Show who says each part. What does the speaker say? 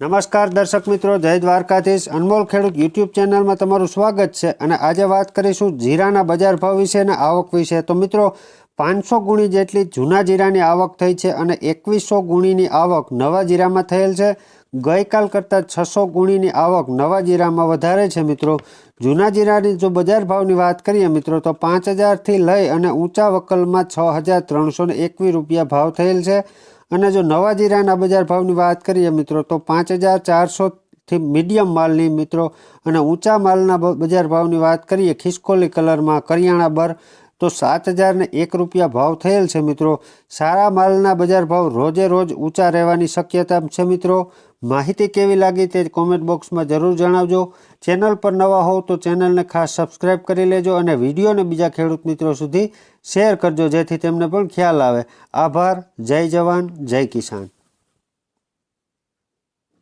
Speaker 1: નમસ્કાર દર્શક મિત્રો, જય દ્વારકાધીશ। અનમોલ ખેડૂત યુટ્યુબ ચેનલમાં તમારું સ્વાગત છે। અને આજે વાત કરીશું જીરાના બજાર ભાવ વિશે અને આવક વિશે। તો મિત્રો 500 ગુણી જેટલી જૂના જીરાની આવક થઈ છે અને 2100 ગુણીની આવક નવા જીરામાં થયેલ છે। ગઈકાલ કરતાં 600 ગુણીની આવક નવા જીરામાં વધારે છે। મિત્રો જૂના જીરાની જો બજાર ભાવની વાત કરીએ મિત્રો તો 5000થી લઈ અને ઊંચા વકલમાં 6321 રૂપિયા ભાવ થયેલ છે। અને જો નવા જીરાના બજાર ભાવની વાત કરીએ મિત્રો તો 5400 થી મીડિયમ માલની મિત્રો અને ઊંચા માલના બજાર ભાવની વાત કરીએ ખિસકોલી કલરમાં કરિયાણા બર તો 7001 રૂપિયા ભાવ થયેલ છે। મિત્રો સારા માલના બજાર ભાવ રોજે રોજ ઊંચા રહેવાની શક્યતા છે। મિત્રો માહિતી કેવી લાગી તે કોમેન્ટ બોક્સમાં જરૂર જણાવજો। ચેનલ પર નવા હોવ તો ચેનલને ખાસ સબસ્ક્રાઈબ કરી લેજો અને વિડીયોને બીજા ખેડૂત મિત્રો સુધી શેર કરજો જેથી તેમને પણ ખ્યાલ આવે। આભાર। જય જવાન, જય કિસાન।